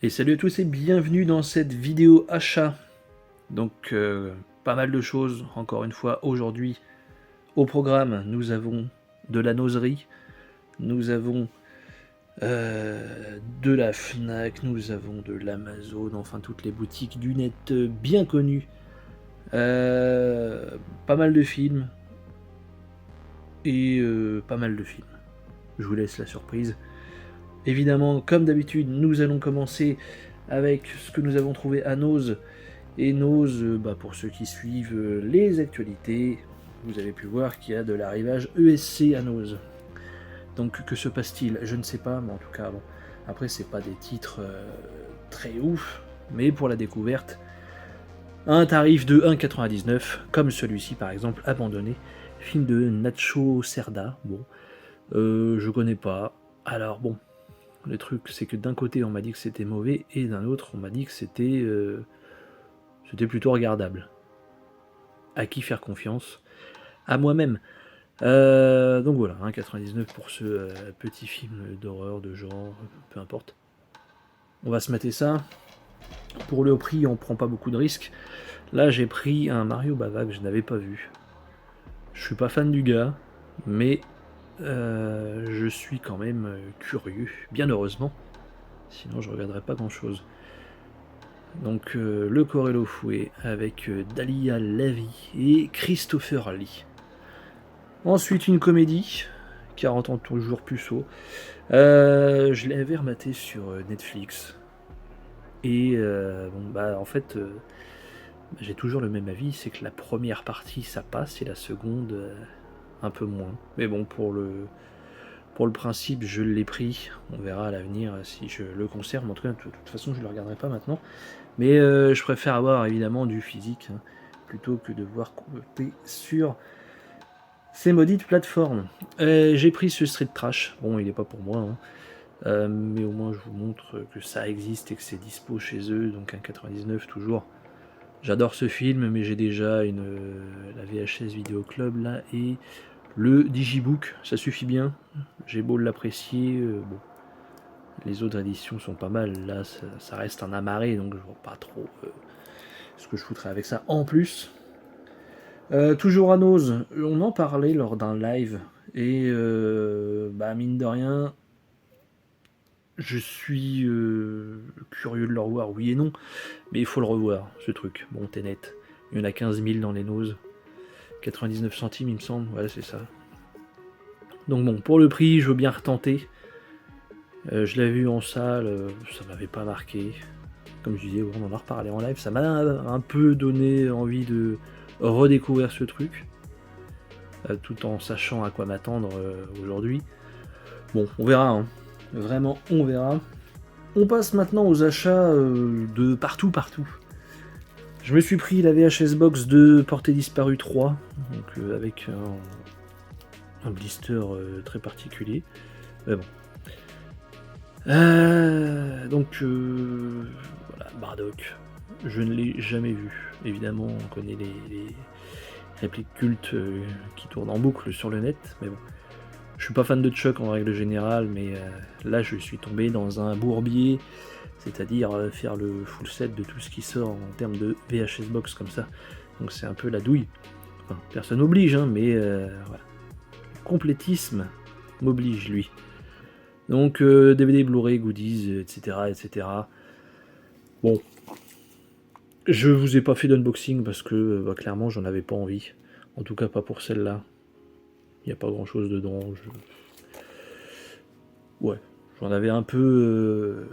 Et salut à tous et bienvenue dans cette vidéo achat. Donc pas mal de choses encore une fois aujourd'hui au programme. Nous avons de la noserie, nous avons de la Fnac, nous avons de l'Amazon, enfin toutes les boutiques du net bien connues. Pas mal de films et pas mal de films. Je vous laisse la surprise. Évidemment, comme d'habitude, nous allons commencer avec ce que nous avons trouvé à Nose. Et Nose, pour ceux qui suivent les actualités, vous avez pu voir qu'il y a de l'arrivage ESC à Nose. Donc que se passe-t-il? Je ne sais pas, mais en tout cas, bon, après c'est pas des titres très ouf, mais pour la découverte, un tarif de 1,99, comme celui-ci par exemple, Abandonné, film de Nacho Cerda. Bon, je connais pas, alors bon. Le truc, c'est que d'un côté, on m'a dit que c'était mauvais, et d'un autre, on m'a dit que c'était plutôt regardable. À qui faire confiance? À moi-même. Donc voilà, 1,99 pour ce petit film d'horreur, de genre, peu importe. On va se mater ça. Pour le prix, on prend pas beaucoup de risques. Là, j'ai pris un Mario Bava que je n'avais pas vu. Je suis pas fan du gars, mais je suis quand même curieux, bien heureusement. Sinon, je regarderais pas grand-chose. Donc le Corello Fouet avec Dalia Lavi et Christopher Lee. Ensuite une comédie, 40 ans toujours puceau. Je l'avais rematé sur Netflix. Et en fait, j'ai toujours le même avis, c'est que la première partie ça passe et la seconde un peu moins. Mais bon, pour le principe, je l'ai pris. On verra à l'avenir si je le conserve. Mais en tout cas, de toute façon, je ne le regarderai pas maintenant. Mais je préfère avoir évidemment du physique plutôt que de voir couper sur ces maudites plateformes. J'ai pris ce Street Trash. Bon, il n'est pas pour moi, mais au moins je vous montre que ça existe et que c'est dispo chez eux. Donc 1,99 toujours. J'adore ce film, mais j'ai déjà la VHS Vidéo Club là et le Digibook. Ça suffit bien. J'ai beau l'apprécier. Bon. Les autres éditions sont pas mal, là ça reste un amarré, donc je vois pas trop ce que je foutrais avec ça en plus. Toujours à Nose, on en parlait lors d'un live, et mine de rien, je suis curieux de le revoir, oui et non, mais il faut le revoir, ce truc. Bon, t'es net, il y en a 15 000 dans les Nose, 99 centimes il me semble, ouais c'est ça. Donc bon, pour le prix, je veux bien retenter. Je l'ai vu en salle, ça m'avait pas marqué. Comme je disais, on en a reparlé en live, ça m'a un peu donné envie de redécouvrir ce truc, tout en sachant à quoi m'attendre aujourd'hui. Bon, on verra, vraiment, on verra. On passe maintenant aux achats de partout. Je me suis pris la VHS Box de Portée Disparue 3, donc, avec un blister très particulier. Mais bon. Voilà, Bardock. Je ne l'ai jamais vu. Évidemment, on connaît les répliques cultes qui tournent en boucle sur le net, mais bon. Je suis pas fan de Chuck en règle générale, mais là je suis tombé dans un bourbier, c'est-à-dire faire le full set de tout ce qui sort en termes de VHS box comme ça. Donc c'est un peu la douille. Enfin, personne n'oblige, mais voilà. Le complétisme m'oblige, lui. Donc DVD, Blu-ray, goodies, etc. Bon, je vous ai pas fait d'unboxing parce que clairement j'en avais pas envie. En tout cas pas pour celle-là. Il n'y a pas grand chose dedans. Ouais, j'en avais un peu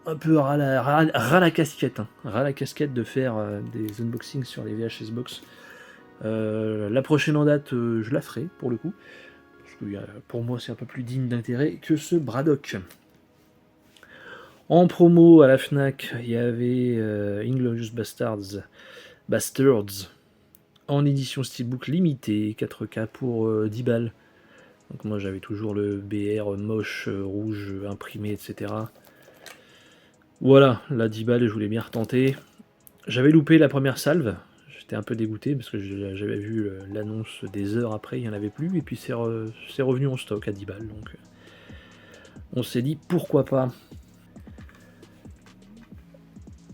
ras la casquette. Ras la casquette de faire des unboxings sur les VHS Box. La prochaine en date, je la ferai pour le coup. Parce que pour moi c'est un peu plus digne d'intérêt que ce Braddock. En promo à la Fnac, il y avait Inglourious Bastards en édition steelbook limitée, 4K pour 10 balles. Donc moi j'avais toujours le BR moche, rouge, imprimé, etc. Voilà, la 10 balles, je voulais bien retenter. J'avais loupé la première salve, j'étais un peu dégoûté parce que j'avais vu l'annonce des heures après, il n'y en avait plus, et puis c'est revenu en stock à 10 balles. Donc on s'est dit pourquoi pas.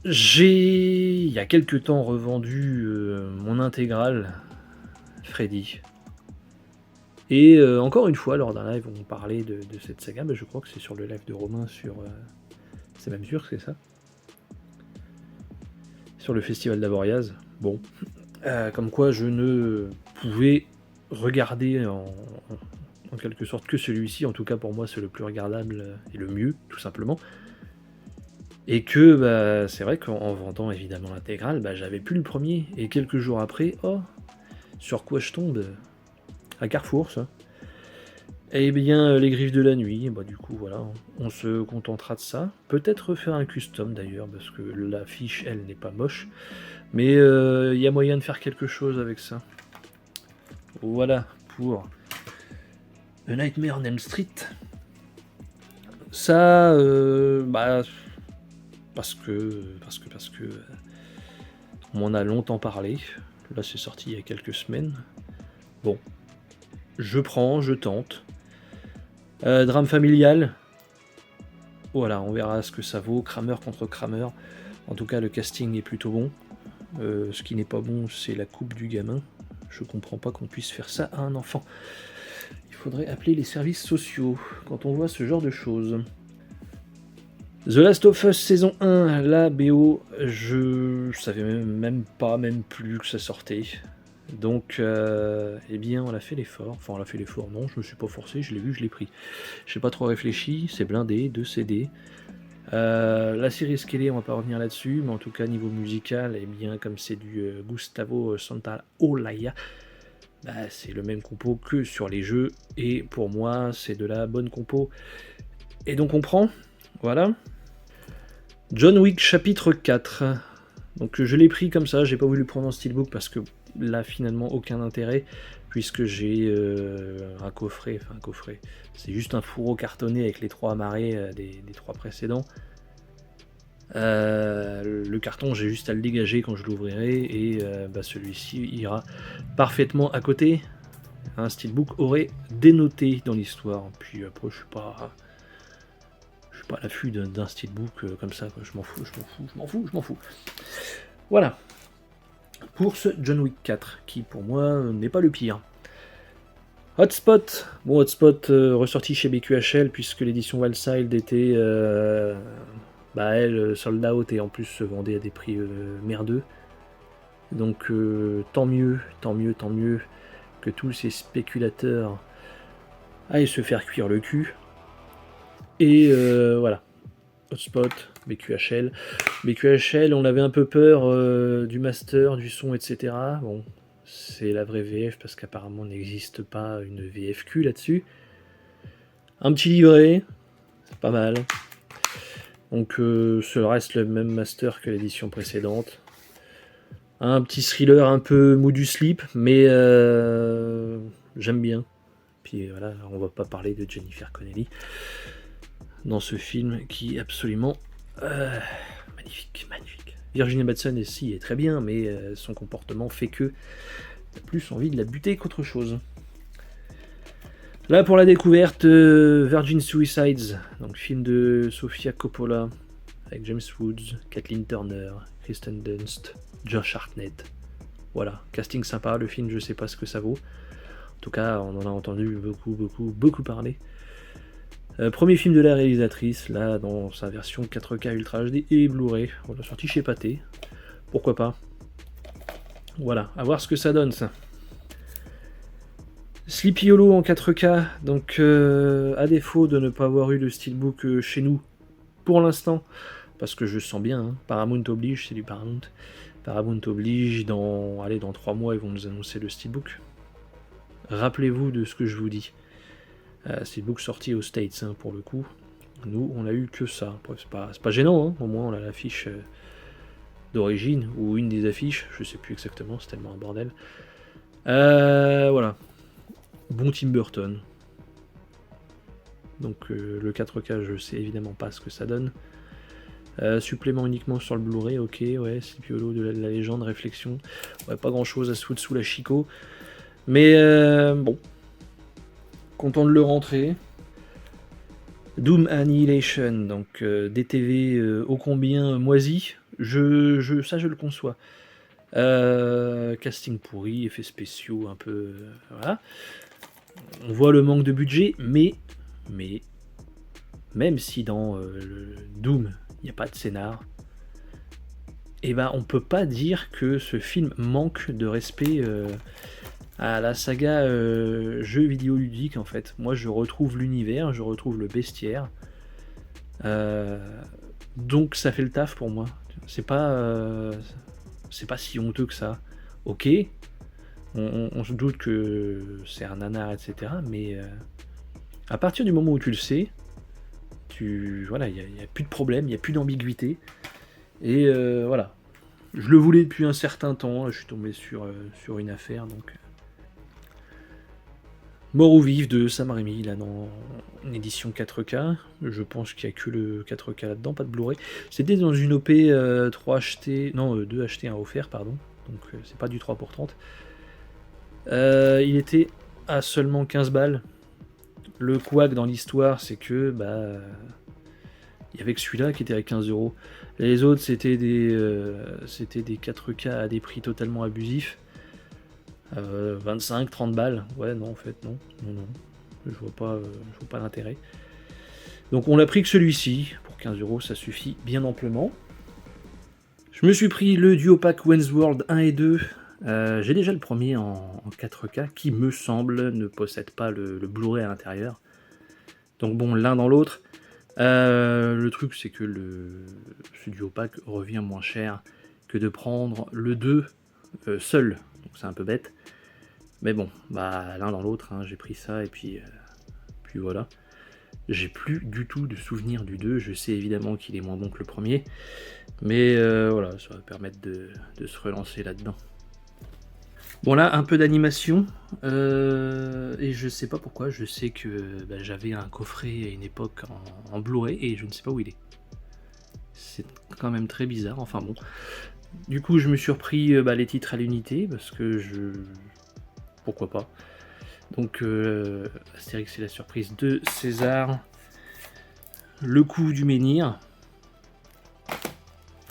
J'ai, il y a quelque temps, revendu mon intégrale Freddy. Et encore une fois, lors d'un live où on parlait de cette saga, je crois que c'est sur le live de Romain sur... c'est même sûr que c'est ça. Sur le festival d'Avoriaz. Bon. Comme quoi je ne pouvais regarder en quelque sorte que celui-ci. En tout cas pour moi c'est le plus regardable et le mieux, tout simplement. Et que c'est vrai qu'en vendant évidemment l'intégrale, j'avais plus le premier. Et quelques jours après, sur quoi je tombe? À Carrefour, ça. Eh bien, les griffes de la nuit, du coup, voilà, on se contentera de ça. Peut-être refaire un custom d'ailleurs, parce que l'affiche, elle, n'est pas moche. Mais il y a moyen de faire quelque chose avec ça. Voilà, pour A Nightmare on Elm Street. Ça, parce que on m'en a longtemps parlé. Là, c'est sorti il y a quelques semaines. Bon, je prends, je tente. Drame familial. Voilà, on verra ce que ça vaut. Kramer contre Kramer. En tout cas, le casting est plutôt bon. Ce qui n'est pas bon, c'est la coupe du gamin. Je comprends pas qu'on puisse faire ça à un enfant. Il faudrait appeler les services sociaux quand on voit ce genre de choses. The Last of Us saison 1, la BO, je savais même plus que ça sortait. Donc, eh bien, on a fait l'effort. Enfin, on a fait l'effort, non, je me suis pas forcé, je l'ai vu, je l'ai pris. J'ai pas trop réfléchi, c'est blindé, 2 CD. La série Skele, on va pas revenir là-dessus, mais en tout cas, niveau musical, eh bien, comme c'est du Gustavo Santaolalla, c'est le même compo que sur les jeux, et pour moi, c'est de la bonne compo. Et donc, on prend, voilà. John Wick chapitre 4. Donc je l'ai pris comme ça, j'ai pas voulu le prendre en steelbook parce que là finalement aucun intérêt puisque j'ai un coffret, c'est juste un fourreau cartonné avec les 3 amarrés des 3 précédents. Le carton j'ai juste à le dégager quand je l'ouvrirai et celui-ci ira parfaitement à côté. Un steelbook aurait dénoté dans l'histoire, puis après je suis pas à l'affût d'un steelbook comme ça, quoi. Je m'en fous. Voilà. Pour ce John Wick 4, qui pour moi n'est pas le pire. Hotspot. Bon, Hotspot ressorti chez BQHL, puisque l'édition Wildside était elle sold out et en plus se vendait à des prix merdeux. Donc tant mieux que tous ces spéculateurs aillent se faire cuire le cul. Et voilà, Hotspot, BQHL. BQHL, on avait un peu peur du master, du son, etc. Bon, c'est la vraie VF parce qu'apparemment il n'existe pas une VFQ là-dessus. Un petit livret, c'est pas mal. Donc ça reste le même master que l'édition précédente. Un petit thriller un peu mou du slip, mais j'aime bien. Puis voilà, on va pas parler de Jennifer Connelly dans ce film qui est absolument magnifique. Virginia Madsen est très bien, mais son comportement fait que t'as plus envie de la buter qu'autre chose. Là pour la découverte, Virgin Suicides, donc film de Sofia Coppola avec James Woods, Kathleen Turner, Kristen Dunst, Josh Hartnett. Voilà, casting sympa, le film je sais pas ce que ça vaut. En tout cas, on en a entendu beaucoup parler. Premier film de la réalisatrice, là dans sa version 4K Ultra HD et Blu-ray. On l'a sorti chez Pathé. Pourquoi pas. Voilà, à voir ce que ça donne ça. Sleepy Hollow en 4K, donc à défaut de ne pas avoir eu le steelbook chez nous pour l'instant, parce que je sens bien, Paramount oblige, c'est du Paramount. Paramount oblige, dans 3 mois ils vont nous annoncer le steelbook. Rappelez-vous de ce que je vous dis. Steelbook sorti aux States pour le coup. Nous on a eu que ça. C'est pas gênant, au moins on a l'affiche d'origine, ou une des affiches, je sais plus exactement, c'est tellement un bordel. Voilà. Bon Tim Burton. Donc le 4K je sais évidemment pas ce que ça donne. Supplément uniquement sur le Blu-ray, ok, ouais, Sleepy Hollow de la légende, réflexion. Ouais, pas grand chose à se foutre sous la Chico. Mais bon. Content de le rentrer. Doom Annihilation, donc DTV ô combien moisi. Ça, je le conçois. Casting pourri, effets spéciaux un peu... voilà. On voit le manque de budget, mais même si dans le Doom, il n'y a pas de scénar, et ben on peut pas dire que ce film manque de respect à la saga jeu vidéo ludique en fait. Moi je retrouve l'univers, je retrouve le bestiaire. Donc ça fait le taf pour moi. C'est pas si honteux que ça. Ok, on se doute que c'est un nanar, etc. Mais à partir du moment où tu le sais, voilà, il n'y a plus de problème, il n'y a plus d'ambiguïté. Et voilà. Je le voulais depuis un certain temps, je suis tombé sur une affaire, donc... Mort ou Vif de Sam Raimi, là dans une édition 4K. Je pense qu'il n'y a que le 4K là-dedans, pas de Blu-ray. C'était dans une OP 3 achetés, non 2 achetés, 1 offert, pardon. Donc c'est pas du 3 pour 30. Il était à seulement 15 balles. Le couac dans l'histoire, c'est que il y avait que celui-là qui était à 15 €. Les autres, c'était des 4K à des prix totalement abusifs. 25, 30 balles. Ouais, non, en fait, non. Je vois pas l'intérêt. Donc, on l'a pris que celui-ci. Pour 15 €, ça suffit bien amplement. Je me suis pris le duo pack Wayne's World 1 et 2. J'ai déjà le premier en 4K qui, me semble, ne possède pas le Blu-ray à l'intérieur. Donc, bon, l'un dans l'autre. Le truc, c'est que ce duo pack revient moins cher que de prendre le 2 seul. Donc c'est un peu bête. Mais bon, l'un dans l'autre, hein, j'ai pris ça et puis voilà. J'ai plus du tout de souvenir du 2. Je sais évidemment qu'il est moins bon que le premier. Mais voilà, ça va permettre de se relancer là-dedans. Bon là, un peu d'animation. Et je sais pas pourquoi, je sais que j'avais un coffret à une époque en Blu-ray et je ne sais pas où il est. C'est quand même très bizarre, enfin bon. Du coup, je me suis repris les titres à l'unité, parce que pourquoi pas. Donc, Astérix et la surprise de César, Le coup du menhir,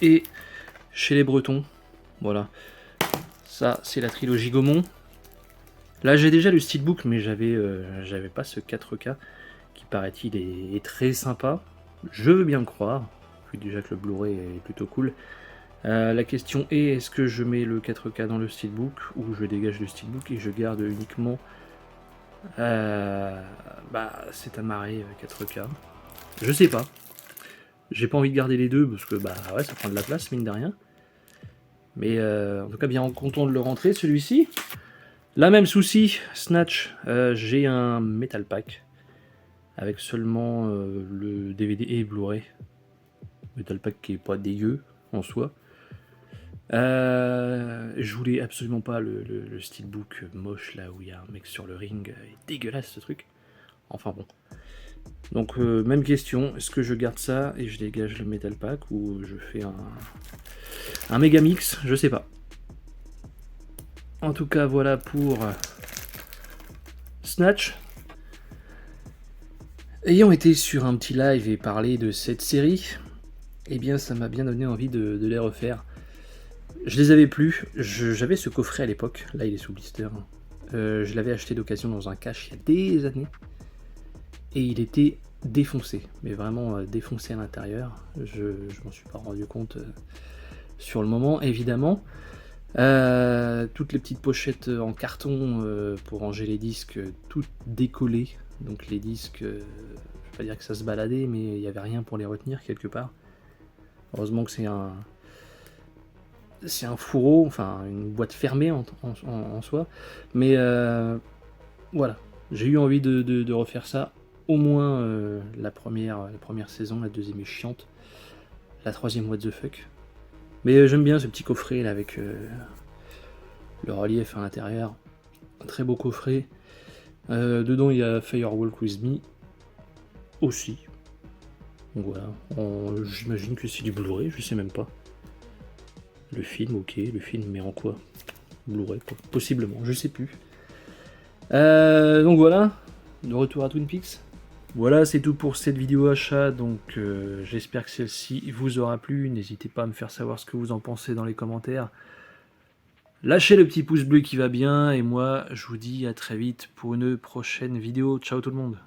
et Chez les Bretons, voilà. Ça, c'est la trilogie Gaumont. Là, j'ai déjà le steelbook, mais j'avais pas ce 4K, qui paraît-il est très sympa. Je veux bien le croire, vu déjà que le Blu-ray est plutôt cool. La question est, est-ce que je mets le 4K dans le steelbook ou je dégage le steelbook et je garde uniquement c'est amarré 4K. Je sais pas. J'ai pas envie de garder les deux parce que ouais, ça prend de la place mine de rien. Mais en tout cas bien content de le rentrer celui-ci. Là même souci, Snatch, j'ai un Metal Pack avec seulement le DVD et Blu-ray. Metal Pack qui est pas dégueu en soi. Je voulais absolument pas le steelbook moche là où il y a un mec sur le ring, dégueulasse ce truc. Enfin bon. Donc même question, est-ce que je garde ça et je dégage le Metal Pack ou je fais un méga mix, je sais pas. En tout cas voilà pour Snatch. Ayant été sur un petit live et parler de cette série, eh bien ça m'a bien donné envie de les refaire. Je les avais plus, j'avais ce coffret à l'époque, là il est sous blister. Je l'avais acheté d'occasion dans un cache il y a des années. Et il était défoncé, mais vraiment défoncé à l'intérieur. Je m'en suis pas rendu compte sur le moment, évidemment. Toutes les petites pochettes en carton pour ranger les disques, toutes décollées. Donc les disques, je vais pas dire que ça se baladait, mais il n'y avait rien pour les retenir quelque part. Heureusement que c'est un fourreau, enfin une boîte fermée en soi. Mais voilà, j'ai eu envie de refaire ça. Au moins la première saison, la deuxième est chiante. La troisième, what the fuck. Mais j'aime bien ce petit coffret là avec le relief à l'intérieur. Un très beau coffret. Dedans il y a Firewalk With Me aussi. Donc voilà, j'imagine que c'est du Blu-ray, je sais même pas. Le film, ok, le film mais en quoi? Blu-ray, possiblement, je sais plus. Donc voilà, de retour à Twin Peaks. Voilà, c'est tout pour cette vidéo achat, donc j'espère que celle-ci vous aura plu. N'hésitez pas à me faire savoir ce que vous en pensez dans les commentaires. Lâchez le petit pouce bleu qui va bien, et moi je vous dis à très vite pour une prochaine vidéo. Ciao tout le monde!